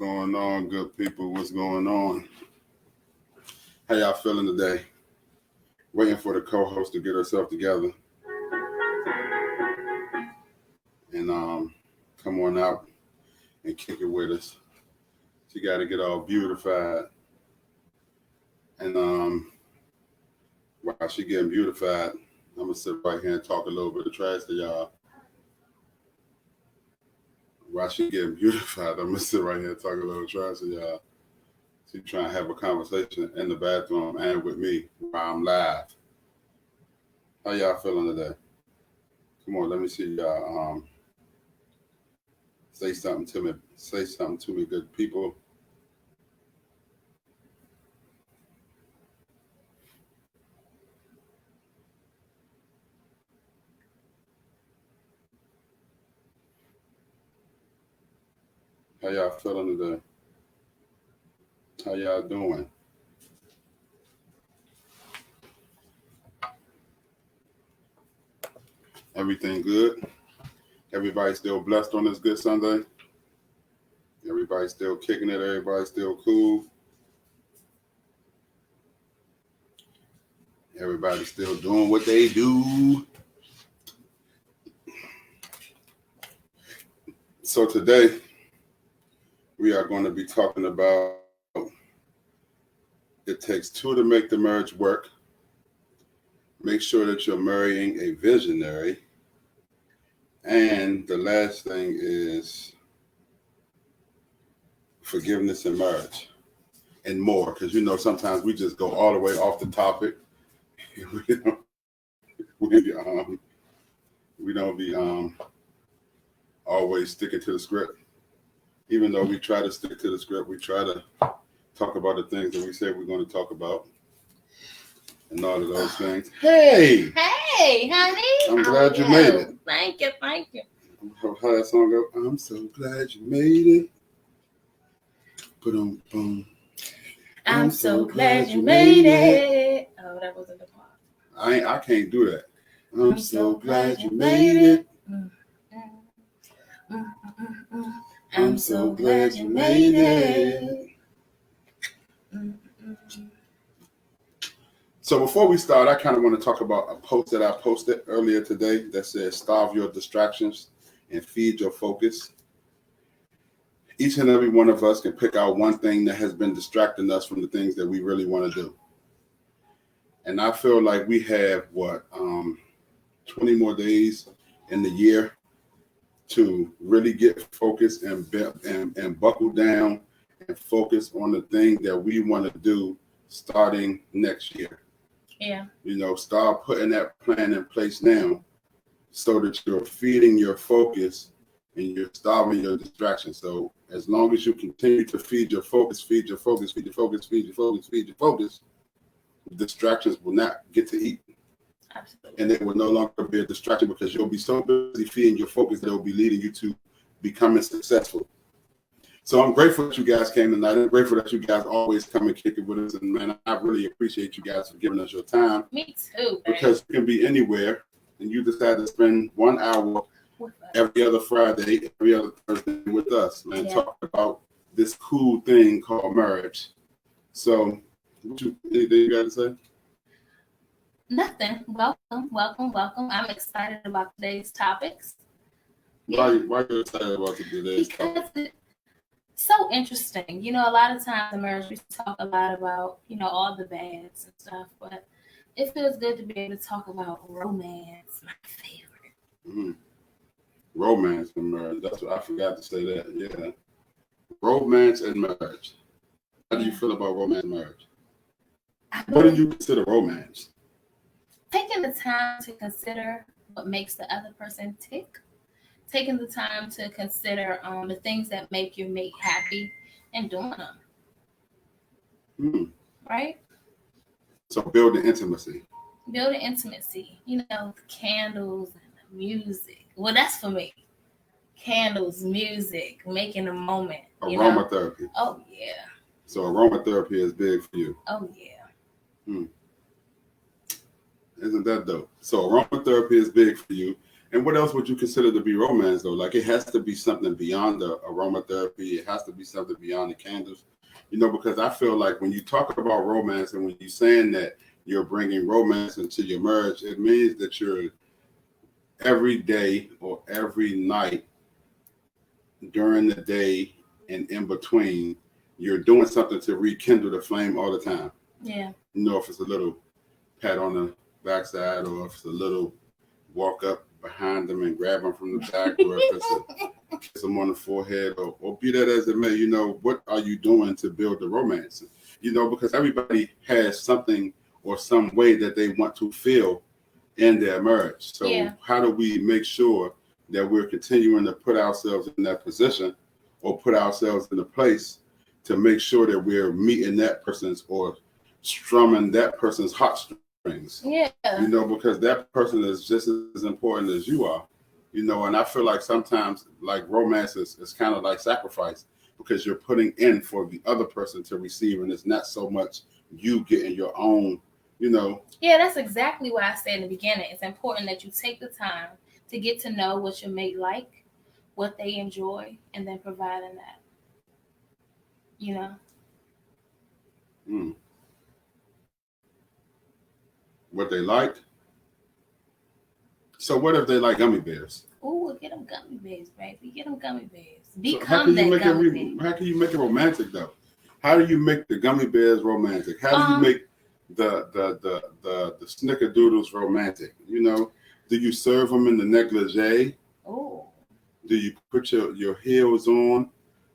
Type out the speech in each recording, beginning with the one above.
going on, good people? What's going on? How y'all feeling today? Waiting for the co-host to get herself together and come on out and kick it with us. She got to get all beautified, and while she getting beautified, I'm gonna sit right here and talk a little bit of trash to y'all. While she getting beautified, I'm gonna sit right here and talk a little trash to y'all. She trying to have a conversation in the bathroom and with me while I'm live. How y'all feeling today? Come on, let me see y'all. Say something to me. Say something to me, good people. How y'all feeling today? How y'all doing? Everything good? Everybody still blessed on this good Sunday? Everybody still kicking it? Everybody still cool? Everybody still doing what they do? So today, we are going to be talking about it takes two to make the marriage work. Make sure that you're marrying a visionary. And the last thing is forgiveness in marriage and more. Because, you know, sometimes we just go all the way off the topic. we don't be always sticking to the script. Even though we try to stick to the script, we try to talk about the things that we say we're going to talk about and all of those things. Hey! Hey, honey! I'm glad you made it. Thank you, thank you. How that song go? I'm so glad you made it. Boom, boom. I'm so glad you made it. Oh, that wasn't the part. I can't do that. I'm so glad you made it. I'm so glad you made it. So before we start, I kind of want to talk about a post that I posted earlier today that says, starve your distractions and feed your focus. Each and every one of us can pick out one thing that has been distracting us from the things that we really want to do. And I feel like we have, 20 more days in the year to really get focused and buckle down and focus on the thing that we want to do starting next year. Yeah. You know, start putting that plan in place now so that you're feeding your focus and you're starving your distractions. So as long as you continue to feed your focus, distractions will not get to eat. Absolutely. And it will no longer be a distraction because you'll be so busy feeding your focus that it will be leading you to becoming successful. So I'm grateful that you guys came tonight. I'm grateful that you guys always come and kick it with us. And man, I really appreciate you guys for giving us your time. Me too. Because you can be anywhere and you decide to spend 1 hour every other Friday, every other Thursday with us, man, talk about this cool thing called marriage. So, anything you got to say? Nothing. Welcome. I'm excited about today's topics. Why are you excited about today's topic? Because it's so interesting. You know, a lot of times in marriage we talk a lot about, you know, all the bads and stuff, but it feels good to be able to talk about romance, my favorite. Mm-hmm. Romance and marriage. That's what I forgot to say that. Yeah. Romance and marriage. How do you feel about romance and marriage? What do you consider romance? Taking the time to consider what makes the other person tick. Taking the time to consider the things that make your mate happy and doing them. Right? So building intimacy. Building intimacy. You know, the candles and the music. Well, that's for me. Candles, music, making a moment. Aromatherapy. Oh, yeah. So aromatherapy is big for you. Oh, yeah. Isn't that dope? So aromatherapy is big for you. And what else would you consider to be romance though? Like it has to be something beyond the aromatherapy. It has to be something beyond the candles. Because I feel like when you talk about romance and when you're saying that you're bringing romance into your marriage, it means that you're every day or every night during the day and in between, you're doing something to rekindle the flame all the time. Yeah. If it's a little pat on the backside or if it's a little walk up behind them and grab them from the back or if it's a kiss them on the forehead or be that as it may, what are you doing to build the romance? Because everybody has something or some way that they want to feel in their marriage. So how do we make sure that we're continuing to put ourselves in that position or put ourselves in a place to make sure that we're meeting that person's or strumming that person's heartstrings? Yeah. Because that person is just as important as you are. And I feel like sometimes like romance is kind of like sacrifice because you're putting in for the other person to receive, and it's not so much you getting your own, Yeah, that's exactly why I said in the beginning. It's important that you take the time to get to know what your mate like, what they enjoy, and then providing that. What they like. So what if they like gummy bears? Ooh, get them gummy bears, baby. Get them gummy bears. How can you make it romantic though? How do you make the gummy bears romantic? How do you make the snickerdoodles romantic? Do you serve them in the negligee? Oh. Do you put your heels on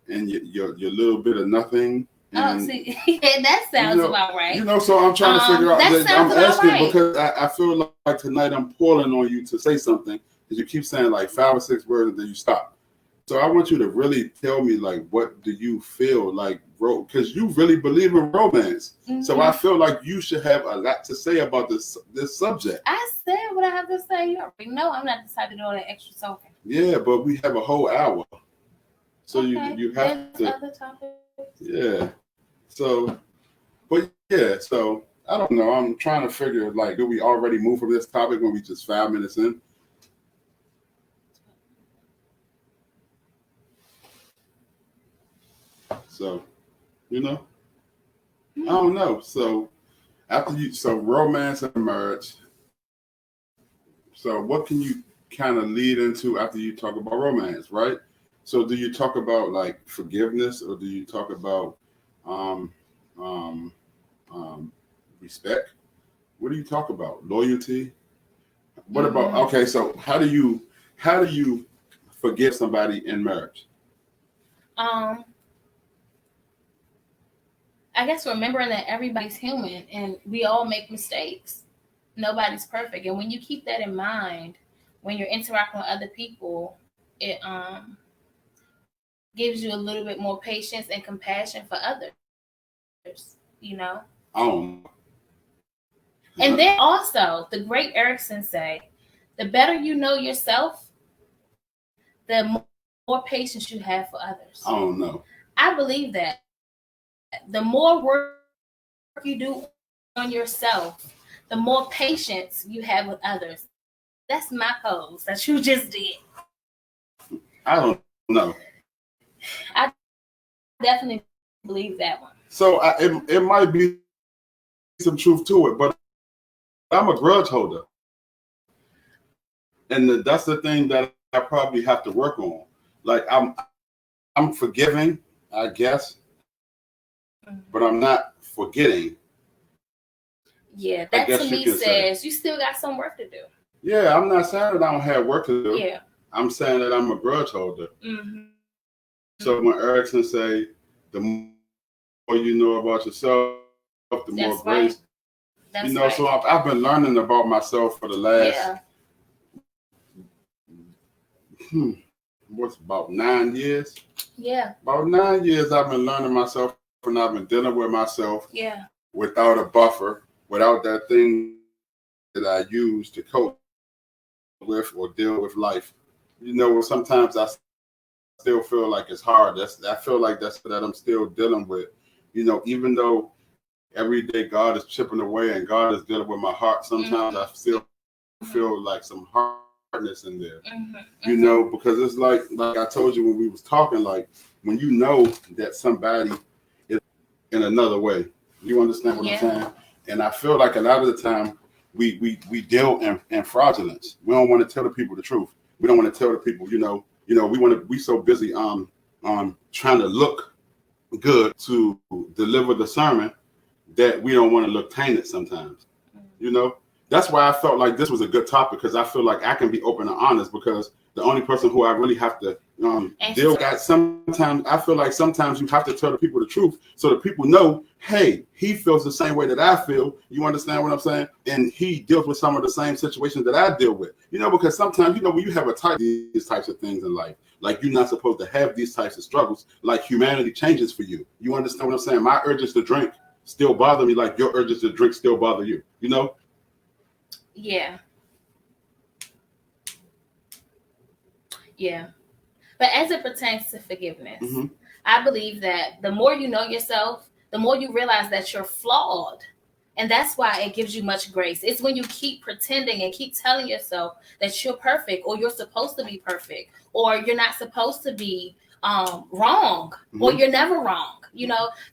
and your little bit of nothing? And, see, that sounds about right. So I'm trying to figure out. I'm asking right. because I feel like tonight I'm pulling on you to say something because you keep saying like 5 or 6 words and then you stop. So I want you to really tell me like what do you feel like, because you really believe in romance. Mm-hmm. So I feel like you should have a lot to say about this subject. I said what I have to say. You already know I'm not decided to do all that extra talking. Yeah, but we have a whole hour, so okay. you have to. Other topics. Yeah. So, but yeah. So I don't know. I'm trying to figure like, do we already move from this topic when we just 5 minutes in? So, I don't know. So so romance and marriage. So what can you kind of lead into after you talk about romance, right? So do you talk about like forgiveness or do you talk about respect? What do you talk about? Loyalty? What about, okay, so how do you forgive somebody in marriage? I guess remembering that everybody's human and we all make mistakes. Nobody's perfect. And when you keep that in mind, when you're interacting with other people, it gives you a little bit more patience and compassion for others, Oh. And then also, the great Erickson say, the better you know yourself, the more patience you have for others. I don't know. I believe that. The more work you do on yourself, the more patience you have with others. That's my pose that you just did. I don't know. I definitely believe that one. So it might be some truth to it, but I'm a grudge holder. And that's the thing that I probably have to work on. Like I'm forgiving, I guess, but I'm not forgetting. Yeah, that to me says you still got some work to do. Yeah, I'm not saying that I don't have work to do. Yeah. I'm saying that I'm a grudge holder. Mm-hmm. So when Erickson say, the more you know about yourself, the more grace. That's right. So I've been learning about myself for the last, what's about 9 years? Yeah. About 9 years I've been learning myself and I've been dealing with myself without a buffer, without that thing that I use to cope with or deal with life. Sometimes I still feel like it's hard. I feel like that's that I'm still dealing with. Even though every day God is chipping away and God is dealing with my heart, sometimes I still feel like some hard hardness in there. Mm-hmm. You know, because it's like I told you when we was talking, like when you know that somebody is in another way. You understand what I'm saying? And I feel like a lot of the time we deal in fraudulence. We don't want to tell the people the truth. We don't want to tell the people, we so busy trying to look good to deliver the sermon that we don't want to look tainted sometimes. You know? That's why I felt like this was a good topic, because I feel like I can be open and honest, because the only person who I really have to deal with, sometimes I feel like sometimes you have to tell the people the truth so that people know, hey, he feels the same way that I feel. You understand what I'm saying? And he deals with some of the same situations that I deal with. You know, because sometimes, when you have these types of things in life, like you're not supposed to have these types of struggles, like humanity changes for you. You understand what I'm saying? My urges to drink still bother me like your urges to drink still bother you, you know? Yeah. But as it pertains to forgiveness, I believe that the more you know yourself, the more you realize that you're flawed. And that's why it gives you much grace. It's when you keep pretending and keep telling yourself that you're perfect, or you're supposed to be perfect, or you're not supposed to be wrong, or you're never wrong.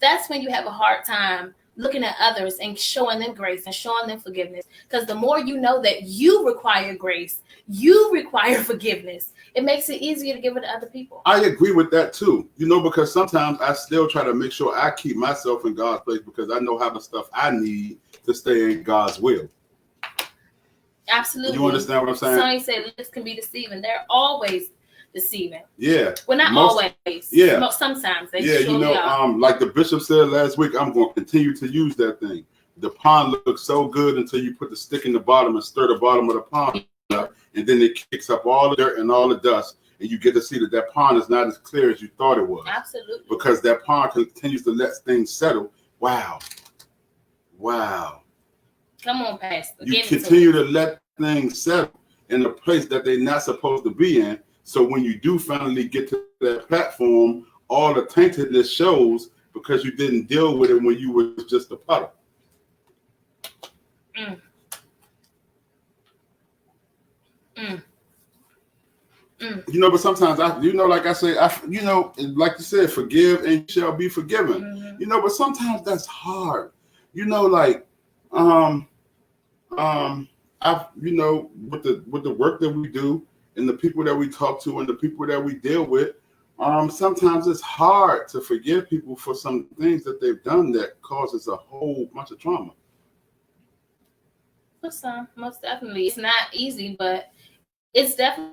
That's when you have a hard time looking at others and showing them grace and showing them forgiveness. Because the more you know that you require grace, you require forgiveness, it makes it easier to give it to other people. I agree with that too, because sometimes I still try to make sure I keep myself in God's place, because I know how the stuff I need to stay in God's will. Absolutely. You understand what I'm saying? Somebody said lips can be deceiving. They're always deceiving. Yeah. Well, not always. Yeah. Sometimes they are. Like the bishop said last week, I'm going to continue to use that thing. The pond looks so good until you put the stick in the bottom and stir the bottom of the pond up, and then it kicks up all the dirt and all the dust, and you get to see that pond is not as clear as you thought it was. Absolutely. Because that pond continues to let things settle. Wow. Come on, Pastor. You continue to let things settle in a place that they're not supposed to be in. So when you do finally get to that platform, all the taintedness shows, because you didn't deal with it when you were just a puddle. But sometimes like I say, like you said, forgive and you shall be forgiven. But sometimes that's hard. With the work that we do and the people that we talk to and the people that we deal with, sometimes it's hard to forgive people for some things that they've done that causes a whole bunch of trauma. For some, most definitely. It's not easy, but it's definitely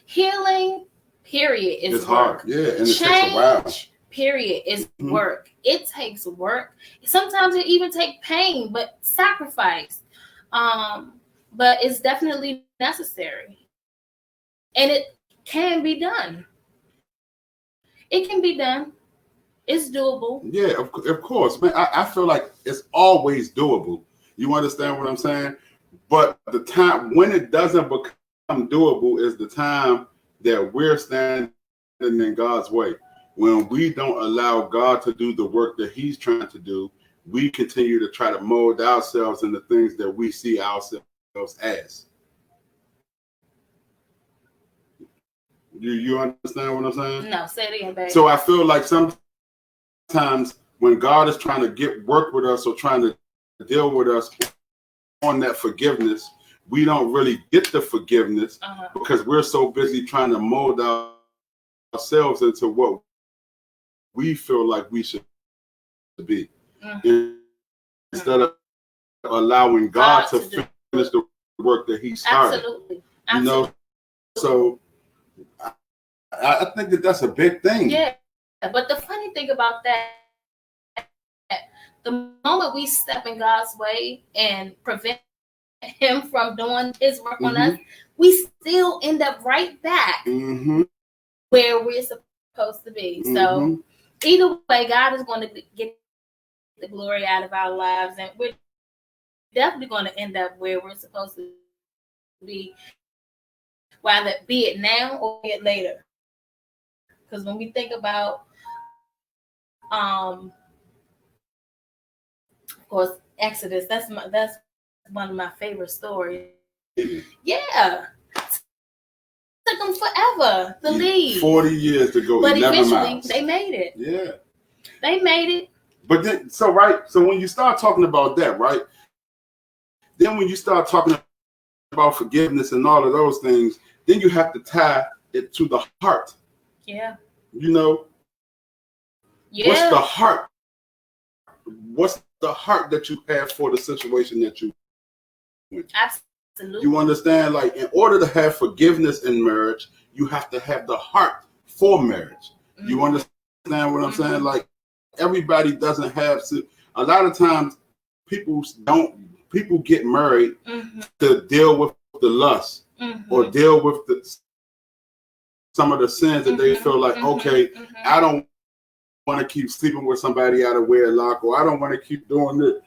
healing, period, is work. Hard. Yeah, and it takes a while. Period, is work. It takes work. Sometimes it even takes pain, but sacrifice. But it's definitely necessary. And it can be done. It can be done. It's doable. Yeah, of course. Man, I feel like it's always doable. You understand what I'm saying? But the time when it doesn't become doable is the time that we're standing in God's way. When we don't allow God to do the work that He's trying to do, we continue to try to mold ourselves in the things that we see ourselves as. You understand what I'm saying? No, say it again, baby. So I feel like sometimes when God is trying to work with us or trying to deal with us on that forgiveness, we don't really get the forgiveness because we're so busy trying to mold ourselves into what we feel like we should be, instead of allowing God to finish the work that He started. Absolutely. So I think that's a big thing. Yeah, but the funny thing about that, the moment we step in God's way and prevent Him from doing His work on us, we still end up right back where we're supposed to be. So either way, God is going to get the glory out of our lives, and we're definitely going to end up where we're supposed to be, whether be it now or be it later. Because when we think about, of course, Exodus, that's one of my favorite stories. Yeah. took them forever to leave. 40 years to go, but 11 eventually miles. they made it. Yeah. They made it. But then, so when you start talking about that, right? Then when you start talking about forgiveness and all of those things, then you have to tie it to the heart. Yeah. You know? Yeah. What's the heart? What's the heart that you have for the situation that you went? Absolutely. You understand? Like, in order to have forgiveness in marriage, you have to have the heart for marriage. Mm-hmm. You understand what I'm saying? Like, everybody doesn't have to. A lot of times, people get married to deal with the lust or deal with some of the sins that they feel like, okay, I don't want to keep sleeping with somebody out of wedlock, or I don't want to keep doing it.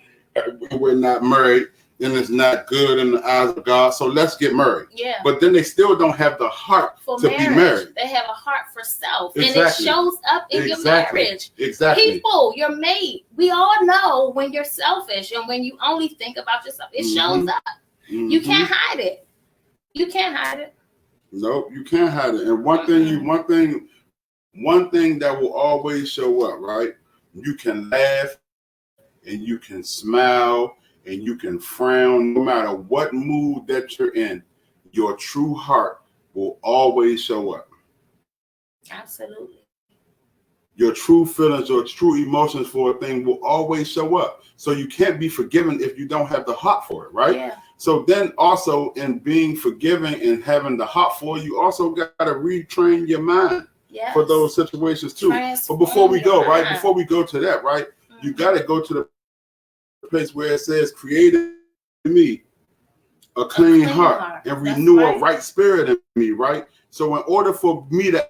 We're not married, and it's not good in the eyes of God, so let's get married. Yeah. But then they still don't have the heart for to marriage. Be married. They have a heart for self, exactly. And it shows up in your marriage. Exactly. People, your mate, we all know when you're selfish and when you only think about yourself. It shows up. You can't hide it. You can't hide it. Nope, you can't hide it. And one thing that will always show up, right? You can laugh and you can smile and you can frown, no matter what mood that you're in, your true heart will always show up. Absolutely. Your true feelings, your true emotions for a thing will always show up. So you can't be forgiven if you don't have the heart for it, right? Yeah. So then also in being forgiving and having the heart for it, you also got to retrain your mind for those situations too. But before we go, right? Before we go to that, right? You got to go to the place where it says, create in me a clean heart and renew a right spirit in me, right? So in order for me to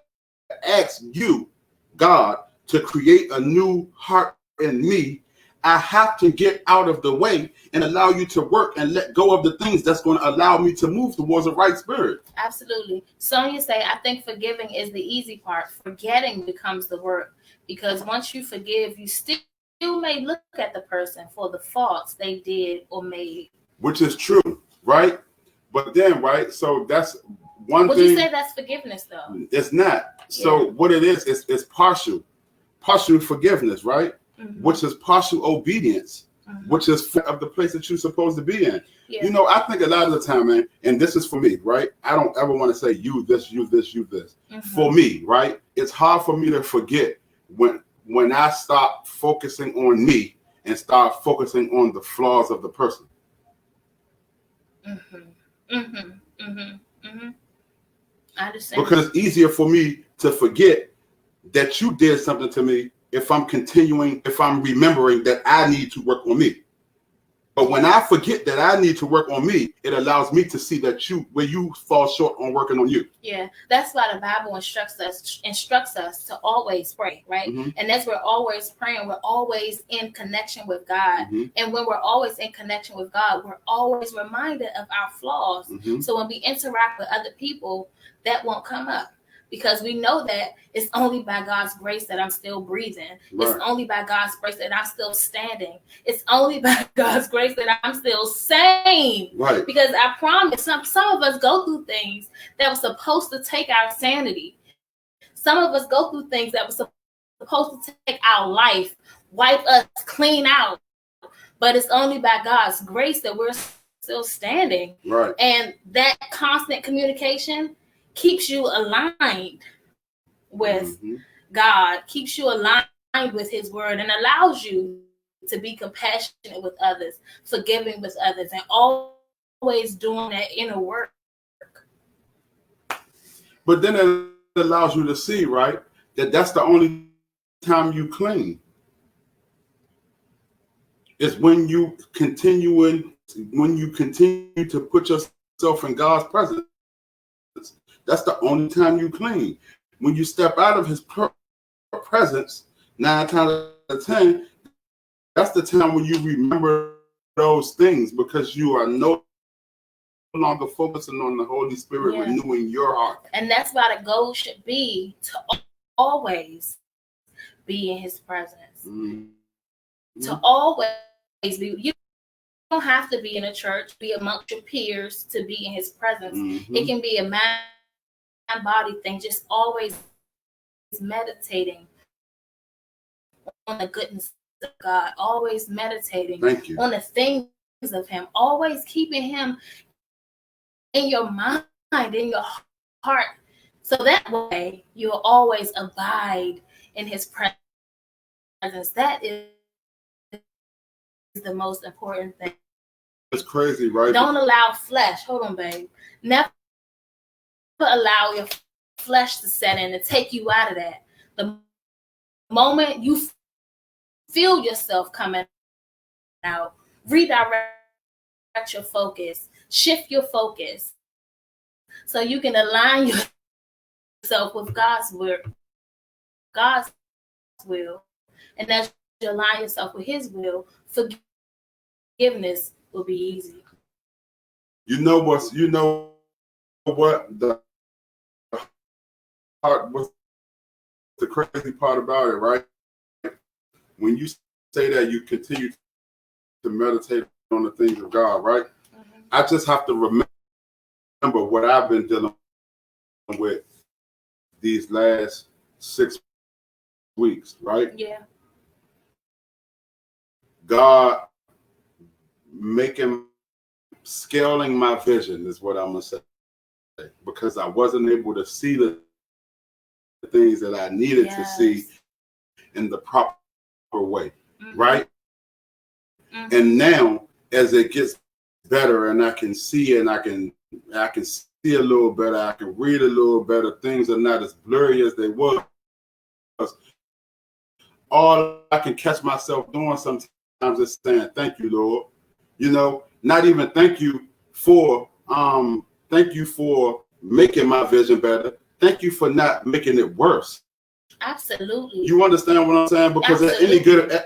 ask you, God, to create a new heart in me, I have to get out of the way and allow you to work and let go of the things that's going to allow me to move towards a right spirit. Absolutely. Sonia say, I think forgiving is the easy part. Forgetting becomes the work, because once you forgive, you still may look at the person for the faults they did or made. Which is true, right? But then, right, so that's one thing. Would you say that's forgiveness, though? It's not. So what it is partial forgiveness, right? Which is partial obedience, which is of the place that you're supposed to be in. Yeah. You know, I think a lot of the time, man, and this is for me, right? I don't ever want to say you this, you this, you this. For me, right? It's hard for me to forget when I stop focusing on me and start focusing on the flaws of the person. I understand. Because it's easier for me to forget that you did something to me if I'm remembering that I need to work on me. But when I forget that I need to work on me, it allows me to see that where you fall short on working on you. Yeah, that's why the Bible instructs us to always pray, right? And as we're always praying, we're always in connection with God. And when we're always in connection with God, we're always reminded of our flaws. So when we interact with other people, that won't come up. Because we know that it's only by God's grace that I'm still breathing. Right. It's only by God's grace that I'm still standing. It's only by God's grace that I'm still sane. Right. Because I promise, some of us go through things that were supposed to take our sanity. Some of us go through things that were supposed to take our life, wipe us clean out. But it's only by God's grace that we're still standing. Right. And that constant communication keeps you aligned with God, keeps you aligned with his word, and allows you to be compassionate with others, forgiving with others, and always doing that inner work. But then it allows you to see, right, that's the only time you clean. It's when you continue to put yourself in God's presence. That's the only time you clean. When you step out of his presence, 9 times out of 10, that's the time when you remember those things, because you are no longer focusing on the Holy Spirit renewing your heart. And that's why the goal should be to always be in his presence. To always be. You don't have to be in a church, be amongst your peers to be in his presence. It can be a body thing, just always meditating on the goodness of God, always meditating on the things of Him, always keeping Him in your mind, in your heart, so that way you'll always abide in His presence. That is the most important thing. It's crazy, right? Don't allow flesh. Hold on, babe. Never allow your flesh to set in and take you out of that. The moment you feel yourself coming out, redirect your focus, shift your focus, so you can align yourself with God's will, and as you align yourself with His will, forgiveness will be easy. You know what the crazy part about it, right? When you say that you continue to meditate on the things of God, right? Mm-hmm. I just have to remember what I've been dealing with these last 6 weeks, right? Yeah. God scaling my vision is what I'm gonna say, because I wasn't able to see the things that I needed to see in the proper way, right? Mm-hmm. And now, as it gets better, and I can see, and I can see a little better, I can read a little better. Things are not as blurry as they was. All I can catch myself doing sometimes is saying, "Thank you, Lord." You know, not even thank you for making my vision better. Thank you for not making it worse. Absolutely. You understand what I'm saying? Because at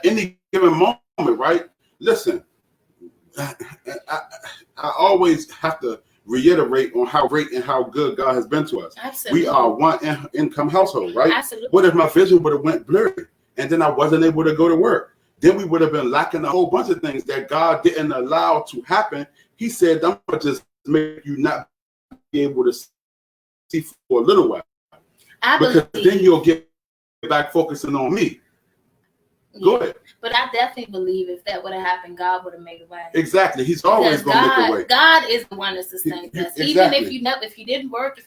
any given moment, right? Listen, I always have to reiterate on how great and how good God has been to us. Absolutely. We are one income household, right? Absolutely. What if my vision would have went blurry and then I wasn't able to go to work? Then we would have been lacking a whole bunch of things that God didn't allow to happen. He said, I'm going to just make you not be able to see for a little while. Because then you'll get back focusing on me. Yeah. Go ahead. But I definitely believe if that would have happened, God would have made a way. Exactly. He's always going to make a way. God is the one that sustains us. Exactly. Even if you didn't work,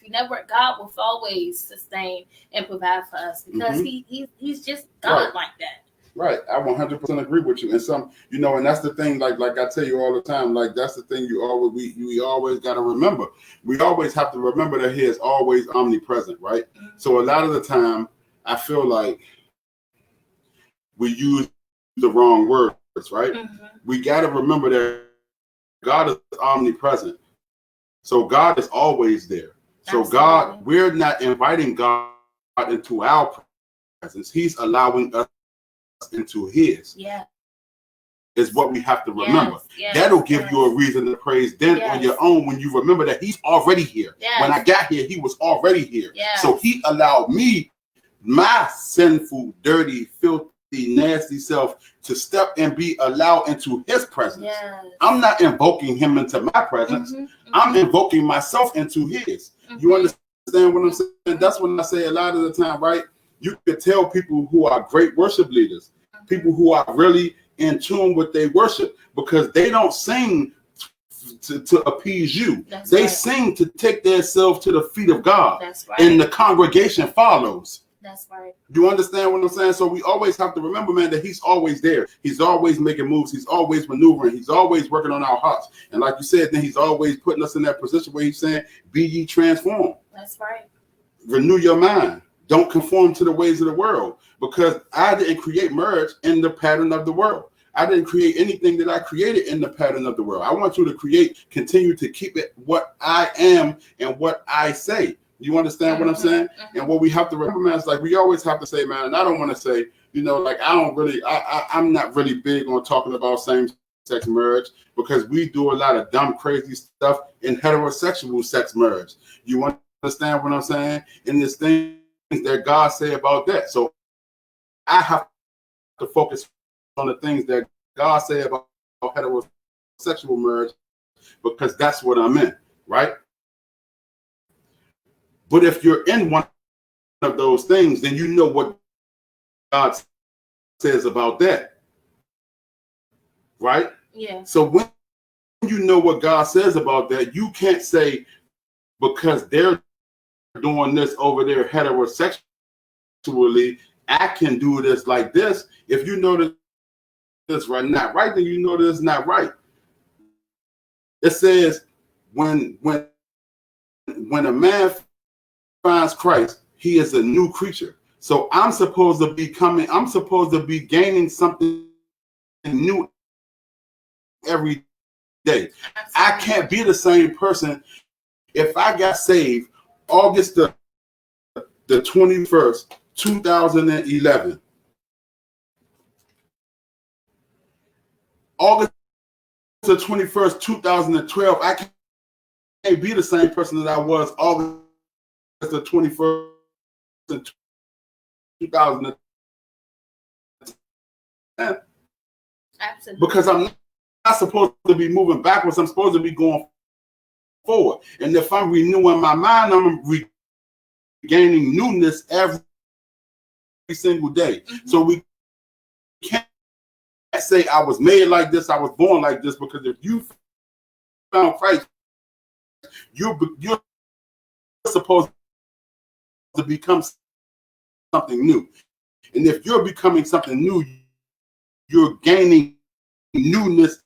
God will always sustain and provide for us, because he's just God like that. Right. I 100% agree with you. And and that's the thing, like I tell you all the time, like that's the thing we always got to remember. We always have to remember that He is always omnipresent, right? Mm-hmm. So a lot of the time, I feel like we use the wrong words, right? Mm-hmm. We got to remember that God is omnipresent. So God is always there. So absolutely. God, we're not inviting God into our presence. He's allowing us into His. Yeah. Is what we have to remember. That'll give you a reason to praise then on your own, when you remember that He's already here. When I got here, He was already here. So He allowed me, my sinful, dirty, filthy, nasty self, to step and be allowed into His presence. I'm not invoking Him into my presence. Mm-hmm. I'm invoking myself into His. Mm-hmm. You understand what I'm saying? That's when I say a lot of the time, right? You can tell people who are great worship leaders, people who are really in tune with their worship, because they don't sing to appease you. They sing to take themselves to the feet of God. That's right. And the congregation follows. That's right. You understand what I'm saying? So we always have to remember, man, that He's always there. He's always making moves. He's always maneuvering. He's always working on our hearts. And like you said, then He's always putting us in that position where He's saying, be ye transformed. That's right. Renew your mind. Don't conform to the ways of the world, because I didn't create marriage in the pattern of the world. I didn't create anything that I created in the pattern of the world. I want you to continue to keep it what I am and what I say. You understand what I'm saying? Mm-hmm. And what we have to remember, man, is like we always have to say, man, and I don't want to say, like I'm not really big on talking about same-sex marriage, because we do a lot of dumb, crazy stuff in heterosexual sex marriage. You understand what I'm saying? And this thing that God say about that. So I have to focus on the things that God say about heterosexual marriage, because that's what I'm in, right? But if you're in one of those things, then you know what God says about that, right? Yeah. So when you know what God says about that, you can't say because they're doing this over there heterosexually, I can do this like this. If you know that this right not right, then you know that it's not right. It says when a man finds Christ, he is a new creature. So I'm supposed to be gaining something new every day. I can't be the same person. If I got saved August the 21st, 2011, August the 21st, 2012, I can't be the same person that I was August the 21st, 2010. Absolutely. Because I'm not supposed to be moving backwards. I'm supposed to be going forward. And if I'm renewing my mind, I'm regaining newness every single day. Mm-hmm. So we can't say I was made like this, I was born like this, because if you found Christ, you're supposed to become something new. And if you're becoming something new, you're gaining newness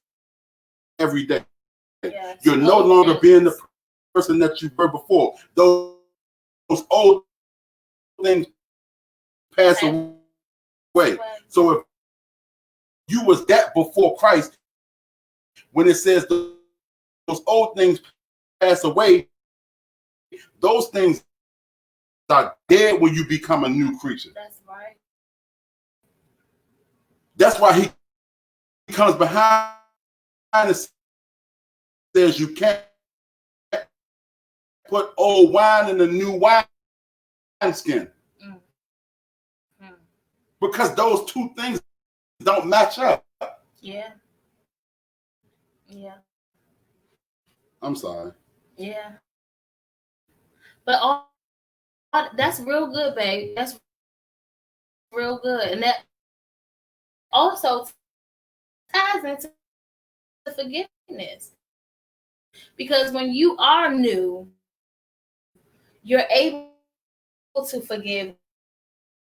every day. Yes. You're no longer being the person that you were before. Those old things pass away. So if you was that before Christ, when it says those old things pass away, those things are dead when you become a new creature. That's right. That's why he comes behind and says you can't put old wine in a new wine skin. Mm. Because those two things don't match up. Yeah. Yeah. I'm sorry. Yeah. But all that's real good, babe. That's real good. And that also ties into forgiveness. Because when you are new, you're able to forgive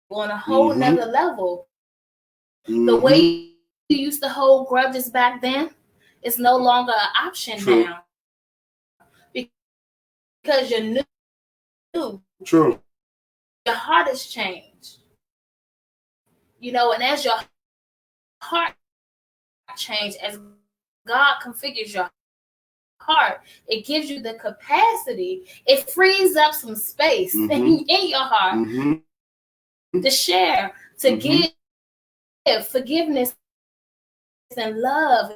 on a whole nother level. The way you used to hold grudges back then is no longer an option now. Because you're new. True. Your heart has changed. You know, and as your heart changes, as God configures your heart, it gives you the capacity, it frees up some space in your heart to share, to give forgiveness and love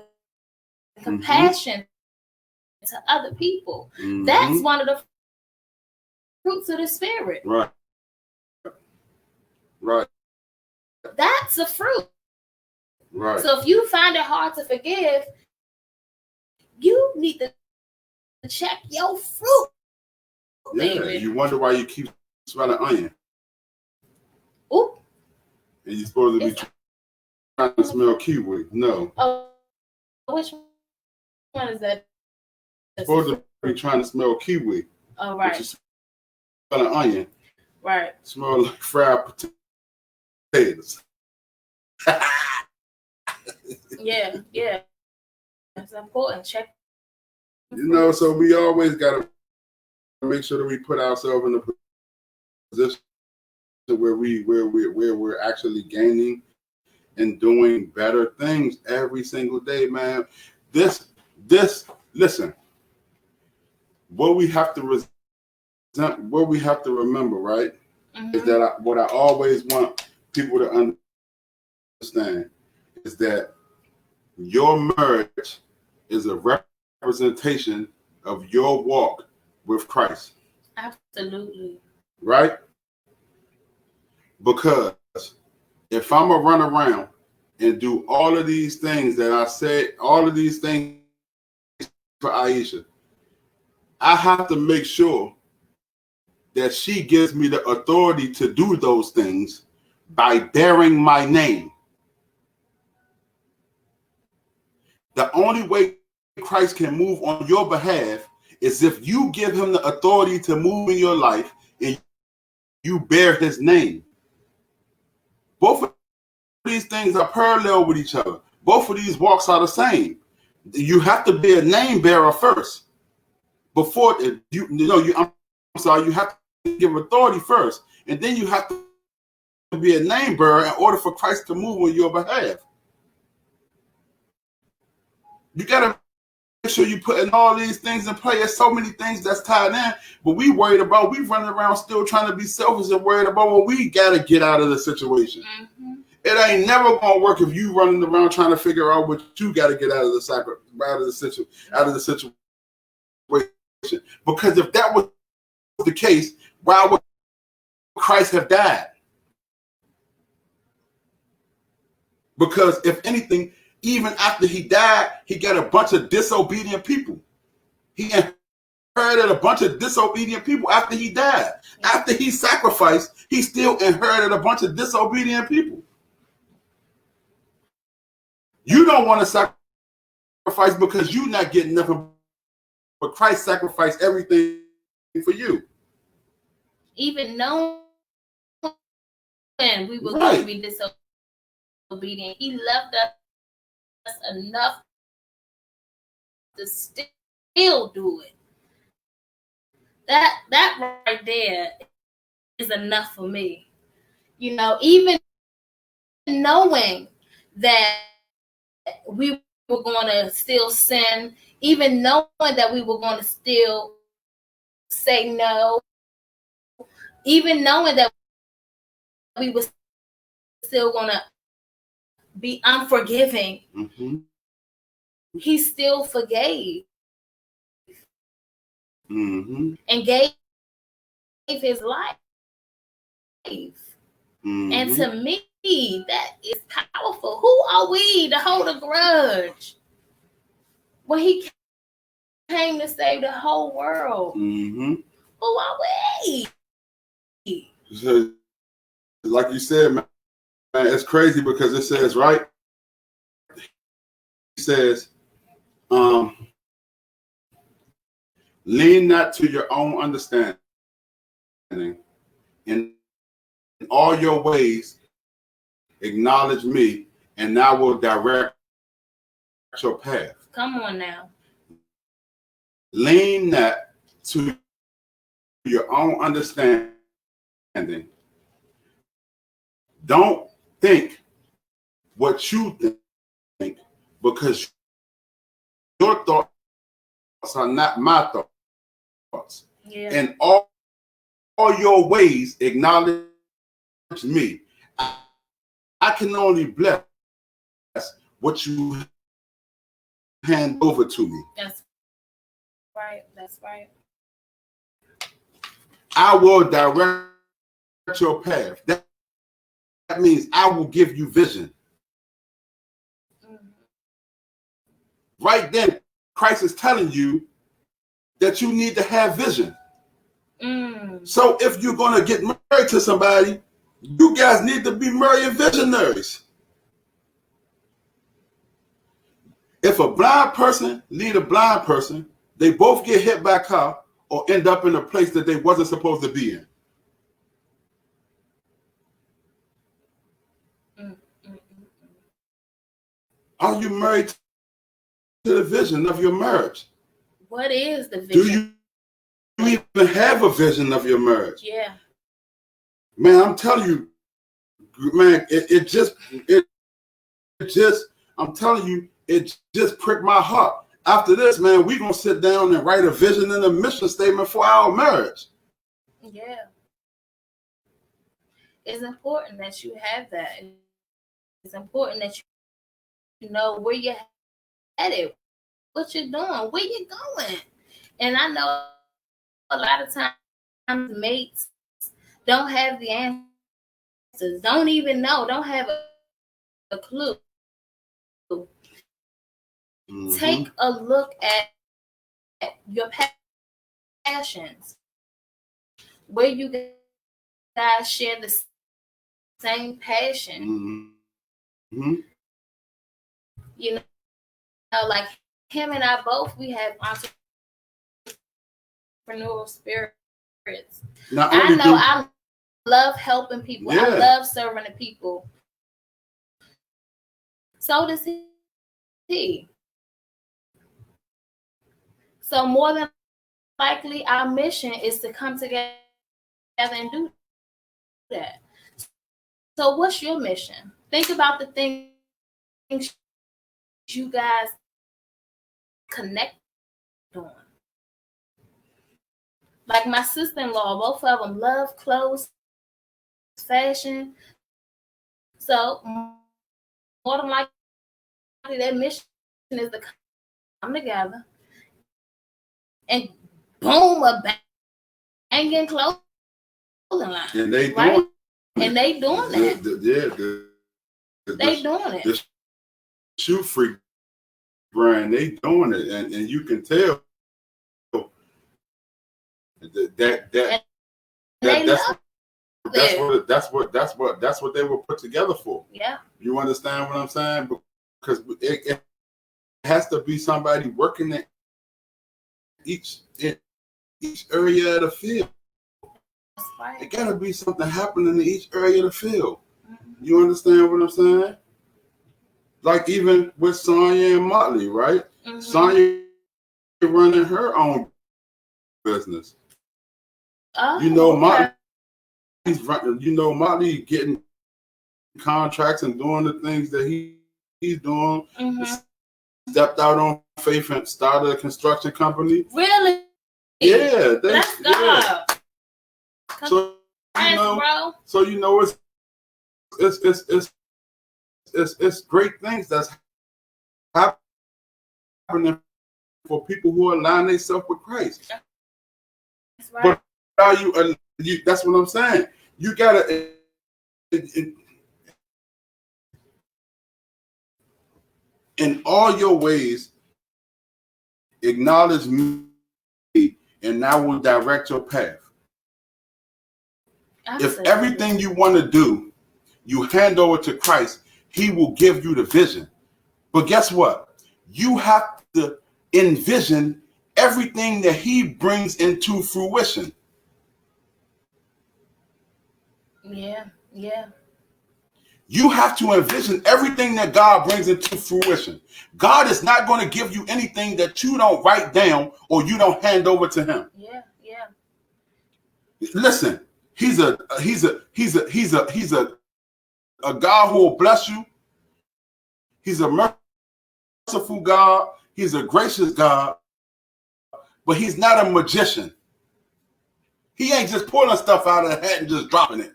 and compassion to other people. That's one of the fruits of the Spirit. Right. Right. That's a fruit. Right. So if you find it hard to forgive, you need to check your fruit. Yeah, baby. you wonder why you keep smelling onion. Oop. And you're supposed to be trying to smell kiwi. No. Oh, which one is that? You're supposed to be trying to smell kiwi. Oh, right. But you smell an onion. Right. Smell like fried potatoes. Yeah. That's important. Check. You know, so we always got to make sure that we put ourselves in a position where we're actually gaining and doing better things every single day, man. This listen, what we have to remember, right, is that what I always want people to understand is that your marriage is a representation of your walk with Christ. Absolutely. Right? Because if I'm going to run around and do all of these things that I said, all of these things for Aisha, I have to make sure that she gives me the authority to do those things by bearing my name. The only way Christ can move on your behalf is if you give him the authority to move in your life and you bear his name. Both of these things are parallel with each other. Both of these walks are the same. You have to be a name bearer first. Before you have to give authority first, and then you have to be a name bearer in order for Christ to move on your behalf. You gotta make sure you putting all these things in play. There's so many things that's tied in, but we running around still trying to be selfish and worried about what we gotta get out of the situation. Mm-hmm. It ain't never gonna work if you running around trying to figure out what you gotta get out of the situation. Because if that was the case, why would Christ have died? Because if anything, even after he died, he got a bunch of disobedient people. He inherited a bunch of disobedient people after he died. After he sacrificed, he still inherited a bunch of disobedient people. You don't want to sacrifice because you're not getting nothing, but Christ sacrificed everything for you. Even knowing we were going to be disobedient, he loved us enough to still do it. That right there is enough for me. You know, even knowing that we were going to still sin, even knowing that we were going to still say no, even knowing that we were still going to be unforgiving, mm-hmm. He still forgave, mm-hmm. and gave his life. Mm-hmm. And to me, that is powerful. Who are we to hold a grudge when he came to save the whole world? Mm-hmm. Who are we? So, like you said, man, it's crazy because it says, right? It says, lean not to your own understanding. In all your ways, acknowledge me, and I will direct your path. Come on now. Lean not to your own understanding. Don't think what you think, because your thoughts are not my thoughts. Yeah. And all your ways acknowledge me. I can only bless what you hand over to me. That's right. That's right. I will direct your path. That means I will give you vision. Mm-hmm. Right then, Christ is telling you that you need to have vision. Mm. So if you're going to get married to somebody, you guys need to be married visionaries. If a blind person lead a blind person, they both get hit by a car or end up in a place that they wasn't supposed to be in. Are you married to the vision of your marriage? What is the vision? Do you even have a vision of your marriage? Yeah. Man, I'm telling you, man, it just pricked my heart. After this, man, we're going to sit down and write a vision and a mission statement for our marriage. Yeah. It's important that you have that. It's important that you know where you're headed, what you're doing, where you're going. And I know a lot of times mates don't have the answers, don't even know, don't have a clue. Mm-hmm. Take a look at your passions. where you guys share the same passion. Mm-hmm. You know, like him and I both, we have entrepreneurial spirits. I know I love helping people. I love serving the people. So does he. So more than likely, our mission is to come together and do that. So what's your mission? Think about the things you guys connect on. Like my sister-in-law, both of them love clothes, fashion. So more than likely, their mission is to come together and boom, a banging clothing line. And they doing right? And they doing that. They doing it. The Shoe Freak brand, they doing it, and you can tell that's what they were put together for. Yeah. You understand what I'm saying? Because it has to be somebody working in each area of the field. That's right. It gotta be something happening in each area of the field. Mm-hmm. You understand what I'm saying? Like even with Sonya and Motley, right? Mm-hmm. Sonya running her own business. Oh, you know, Motley getting contracts and doing the things that he's doing. Mm-hmm. Stepped out on faith and started a construction company. Really? Yeah. Let's go. Yeah. So you know, it's great things that's happening for people who align themselves with Christ. That's right. But are you? That's what I'm saying. You gotta. In all your ways, acknowledge me, and I will direct your path. Absolutely. If everything you want to do, you hand over to Christ, he will give you the vision. But guess what? You have to envision everything that he brings into fruition. Yeah. You have to envision everything that God brings into fruition. God is not going to give you anything that you don't write down or you don't hand over to him. Yeah. Listen, he's a God who will bless you. He's a merciful God. He's a gracious God. But he's not a magician. He ain't just pulling stuff out of the hat and just dropping it.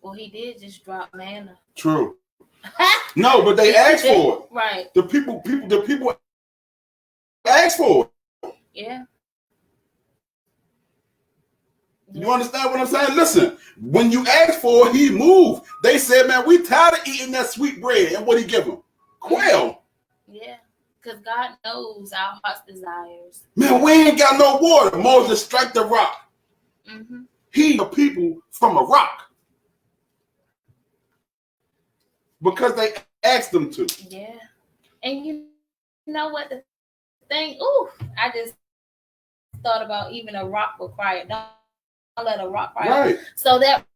Well, he did just drop manna. True. No, but they asked for it. Right. The people asked for it. Yeah. You understand what I'm saying? Listen, when you ask for it, he moved. They said, man, we tired of eating that sweet bread. And what he give them? Quail. Yeah. Because God knows our heart's desires. Man, we ain't got no water. Moses, strike the rock. Mm-hmm. He the people from a rock. Because they asked them to. Yeah. And you know what the thing, I just thought about even a rock will cry. Don't let a rock cry. Right. So that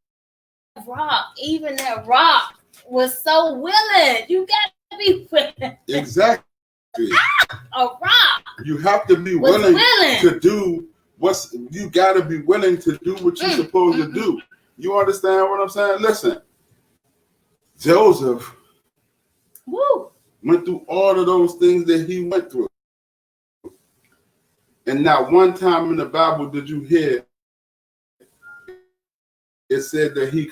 rock was so willing. You got to be willing. Exactly. A rock. You have to be willing to do you got to be willing to do what you're supposed to do. You understand what I'm saying? Listen. Joseph went through all of those things that he went through. And not one time in the Bible did you hear it said that he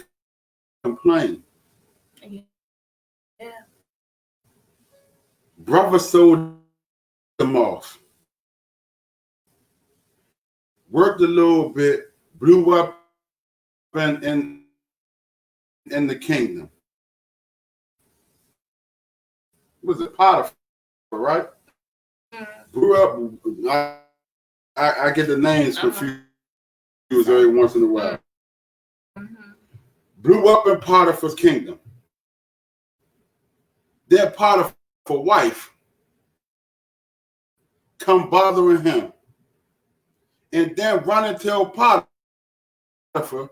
complained. Yeah. Brother sold him off. Worked a little bit, blew up in the kingdom. Was it Potiphar, right? Grew up. I get the names confused use every once in a while. Mm-hmm. Blew up in Potiphar's kingdom. Then Potiphar's wife come bothering him. And then run and tell Potiphar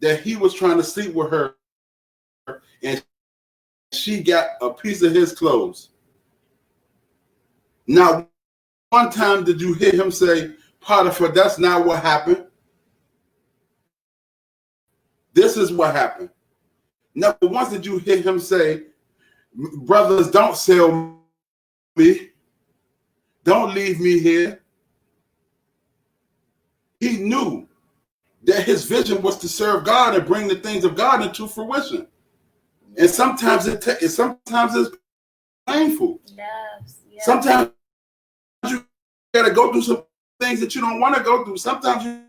that he was trying to sleep with her and she got a piece of his clothes. Now, one time did you hear him say, Potiphar, that's not what happened. This is what happened. Never once did you hear him say, brothers, don't sell me. Don't leave me here. He knew that his vision was to serve God and bring the things of God into fruition. And sometimes it's painful. Yes. Sometimes you gotta go through some things that you don't want to go through. Sometimes you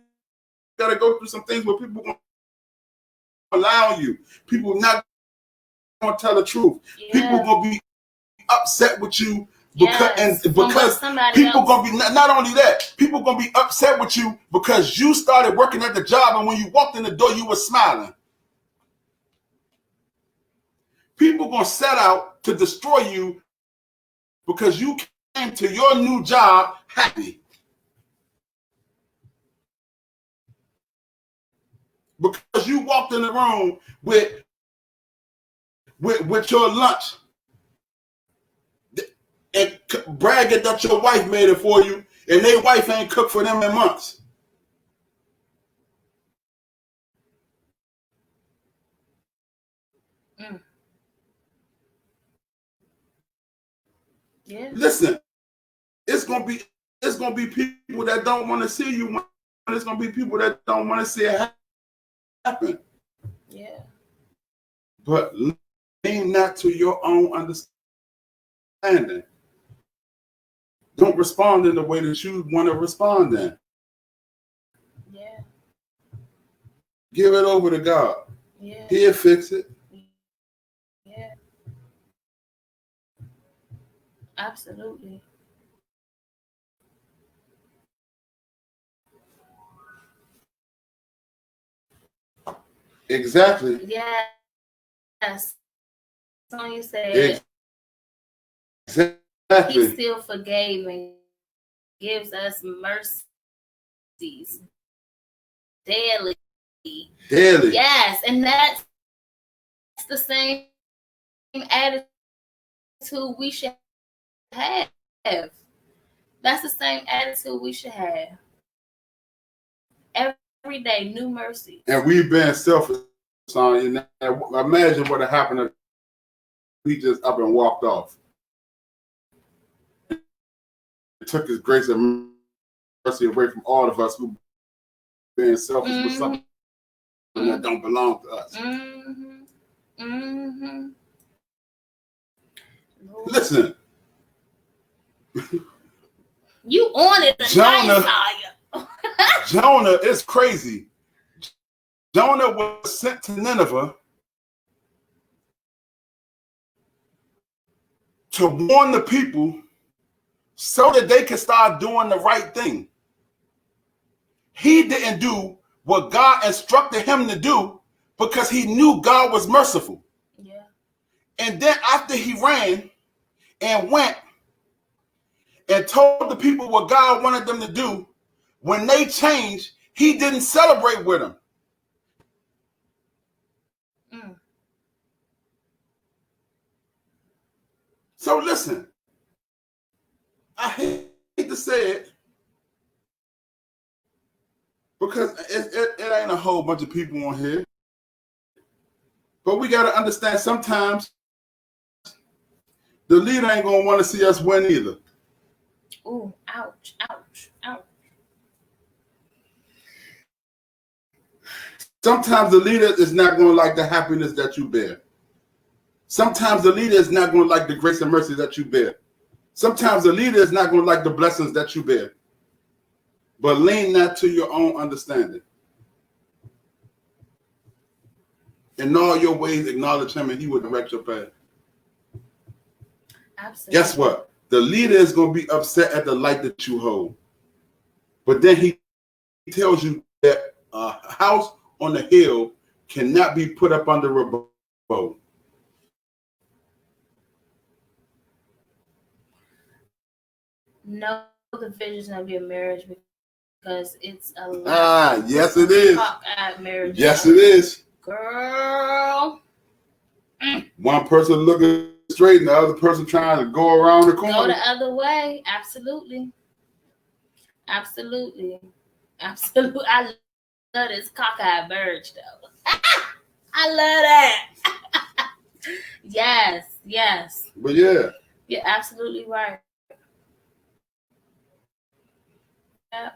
gotta go through some things where people won't allow you. People not gonna tell the truth. Yeah. People gonna be upset with you because people gonna be not only that, people gonna be upset with you because you started working at the job and when you walked in the door you were smiling. People gonna set out to destroy you because you came to your new job happy. Because you walked in the room with your lunch and bragging that your wife made it for you and their wife ain't cooked for them in months. Mm. Yeah. Listen, it's gonna be people that don't want to see you. And it's gonna be people that don't want to see it happen. Yeah. But lean not to your own understanding. Don't respond in the way that you want to respond in. Yeah. Give it over to God. Yeah. He'll fix it. Yeah. Absolutely. Exactly. Yes. Sonya said exactly. He still forgave and gives us mercies daily. Daily. Yes, and that's the same attitude we should have. That's the same attitude we should have. Every day, new mercy. And we've been selfish, Sonya. Imagine what had happened if we just up and walked off. It took his grace and mercy away from all of us who being selfish with something that don't belong to us. Listen. You on it Jonah is crazy. Jonah was sent to Nineveh to warn the people so that they could start doing the right thing. He didn't do what God instructed him to do because he knew God was merciful. Yeah. And then after he ran and went and told the people what God wanted them to do, when they changed, he didn't celebrate with them. So listen, I hate to say it because it ain't a whole bunch of people on here, but we got to understand sometimes the leader ain't going to want to see us win either. Ooh, ouch, ouch, ouch. Sometimes the leader is not going to like the happiness that you bear. Sometimes the leader is not going to like the grace and mercy that you bear. Sometimes the leader is not going to like the blessings that you bear. But lean not to your own understanding. In all your ways, acknowledge him and he will direct your path. Absolutely. Guess what? The leader is going to be upset at the light that you hold. But then he tells you that a house on the hill cannot be put up under a boat. Know the vision of your marriage because it's a lot. Yes, it is. Marriage. Yes, it is. Girl. One person looking straight and the other person trying to go around the corner. Go the other way. Absolutely. Absolutely. Absolutely. I love this cockeyed bird, though. I love that. Yes. Yes. But yeah. You're absolutely right. Yeah.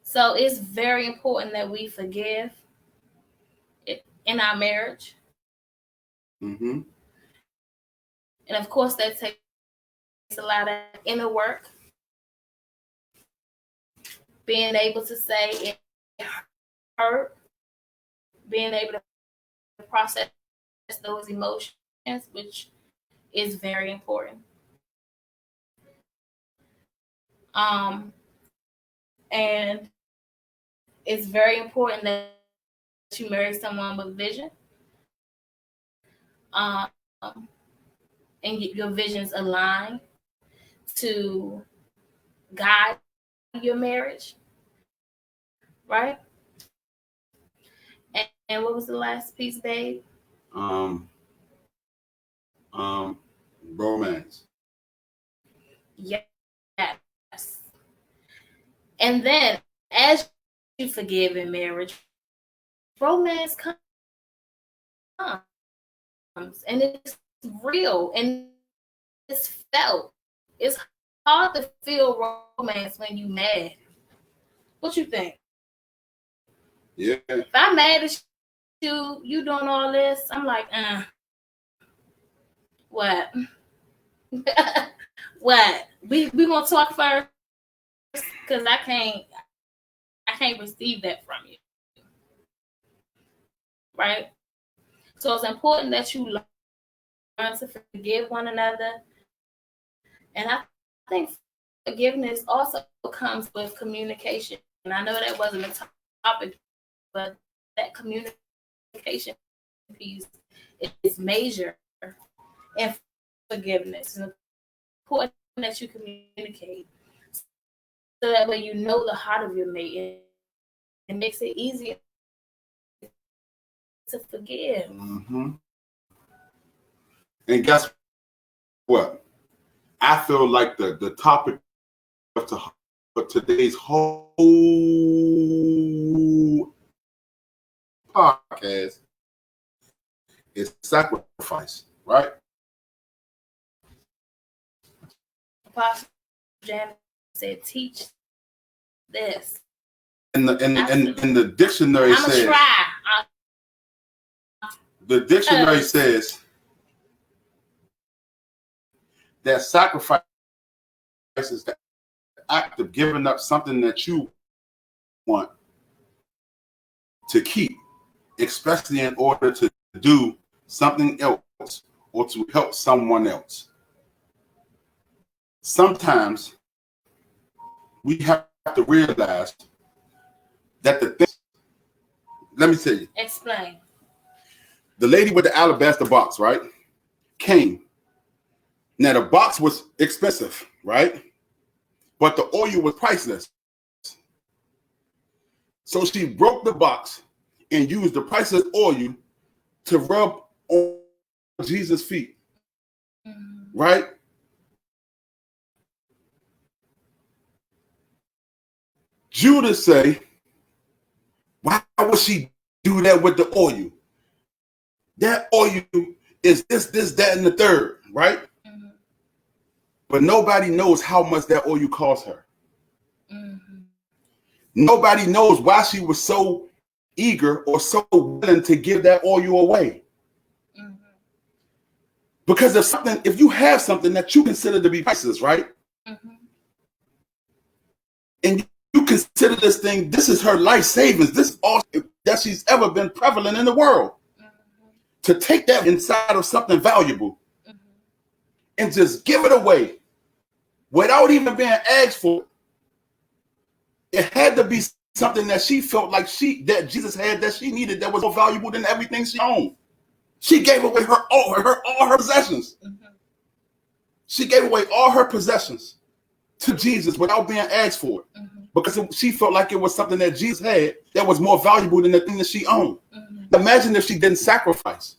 So it's very important that we forgive in our marriage. Mm-hmm. And of course, that takes a lot of inner work. Being able to say it hurt, being able to process those emotions, which is very important. And it's very important that you marry someone with vision. And your visions align to guide your marriage, right? And what was the last piece, babe? Romance. Yes. And then as you forgive in marriage, romance comes and it's real and it's felt. It's hard to feel romance when you mad. What you think? Yeah. If I'm mad at you doing all this, I'm like, what? What? We gonna talk first because I can't receive that from you, right? So it's important that you learn to forgive one another, and I think forgiveness also comes with communication. And I know that wasn't a topic, but that communication piece is major in forgiveness. It's important that you communicate so that way you know the heart of your mate. It makes it easier to forgive. Mm-hmm. And guess what? I feel like the topic of today's whole podcast is sacrifice, right? Apostle Janet said, "Teach this." And the dictionary I'm says. Gonna try. The dictionary says that sacrifice is the act of giving up something that you want to keep, especially in order to do something else or to help someone else. Sometimes we have to realize that the thing, let me tell you. Explain. The lady with the alabaster box, right, came. Now, the box was expensive, right? But the oil was priceless. So she broke the box and used the priceless oil to rub on Jesus' feet, right? Judas say, why would she do that with the oil? That oil is this, that, and the third, right? Mm-hmm. But nobody knows how much that oil cost her. Mm-hmm. Nobody knows why she was so eager or so willing to give that oil away. Mm-hmm. Because if you have something that you consider to be priceless, right? Mm-hmm. And you consider this thing, this is her life savings. This is all that she's ever been prevalent in the world. To take that inside of something valuable and just give it away without even being asked for it. It had to be something that she felt like that Jesus had that she needed that was more valuable than everything she owned. She gave away all her possessions. Mm-hmm. She gave away all her possessions to Jesus without being asked for it. Mm-hmm. Because she felt like it was something that Jesus had that was more valuable than the thing that she owned. Mm-hmm. Imagine if she didn't sacrifice.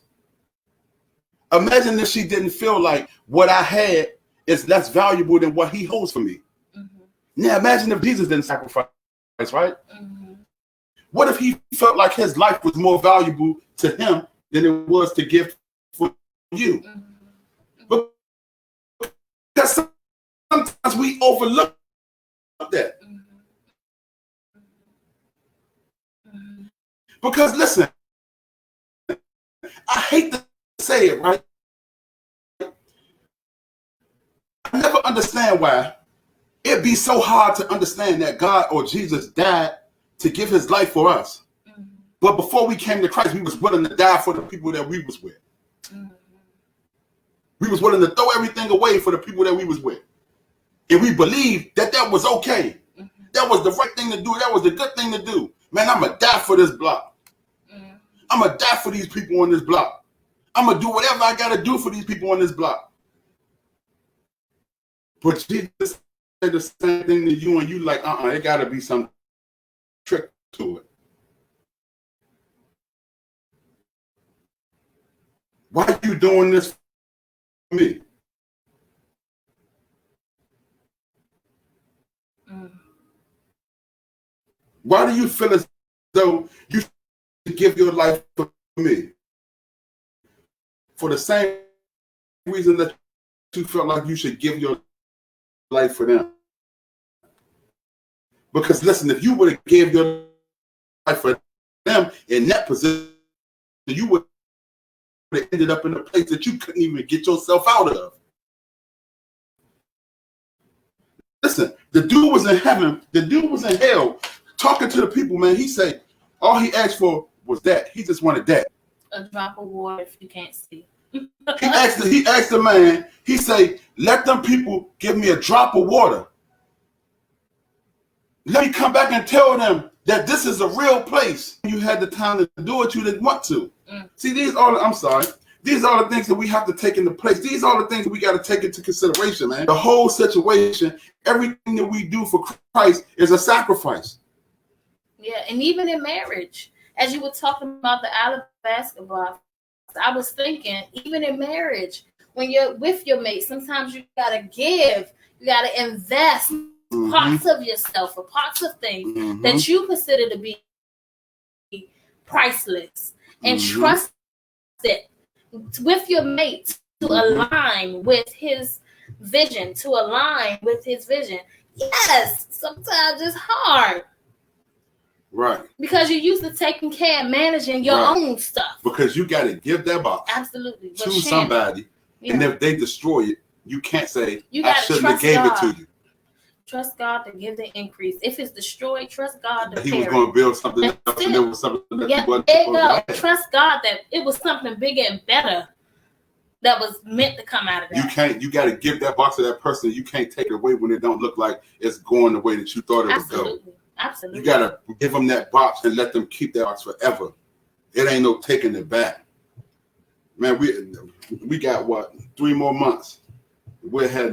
Imagine if she didn't feel like what I had is less valuable than what he holds for me. Mm-hmm. Now imagine if Jesus didn't sacrifice, right? Mm-hmm. What if he felt like his life was more valuable to him than it was to give for you? Mm-hmm. Because sometimes we overlook that. Mm-hmm. Because listen, I hate to say it, right? I never understand why it'd be so hard to understand that God or Jesus died to give his life for us. Mm-hmm. But before we came to Christ, we was willing to die for the people that we was with. Mm-hmm. We was willing to throw everything away for the people that we was with. And we believed that that was okay. Mm-hmm. That was the right thing to do. That was the good thing to do. Man, I'm going to die for this block. Mm-hmm. I'm going to die for these people on this block. I'm going to do whatever I got to do for these people on this block. But Jesus said the same thing to you, and you like, it got to be some trick to it. Why are you doing this for me? Why do you feel as though you should give your life for me? For the same reason that you felt like you should give your life for them. Because listen, if you would have gave your life for them in that position, you would have ended up in a place that you couldn't even get yourself out of. Listen, the dude was in heaven, the dude was in hell, talking to the people, man. He said, all he asked for was that. He just wanted that. A drop of water if you can't see. He asked the man, he said, let them people give me a drop of water. Let me come back and tell them that this is a real place. You had the time to do it, you didn't want to. See, these are the things that we have to take into place. These are the things that we got to take into consideration, man. The whole situation, everything that we do for Christ is a sacrifice. Yeah, and even in marriage, as you were talking about the Alabama basketball, I was thinking, even in marriage, when you're with your mate, sometimes you gotta give, you gotta invest parts of yourself or parts of things that you consider to be priceless, and trust it with your mate to align with his vision, Yes, sometimes it's hard. Right. Because you're used to taking care and managing your own stuff. Because you got to give that box absolutely to somebody. Yeah. And if they destroy it, you can't say, I shouldn't have gave it to you. Trust God to give the increase. If it's destroyed, trust God to He was going to build something else, and there was something that he wasn't supposed to. Trust God that it was something bigger and better that was meant to come out of that. You got to give that box to that person. You can't take it away when it don't look like it's going the way that you thought it would go. Absolutely. You got to give them that box and let them keep that box forever. It ain't no taking it back. Man, we got 3 more months. We're heading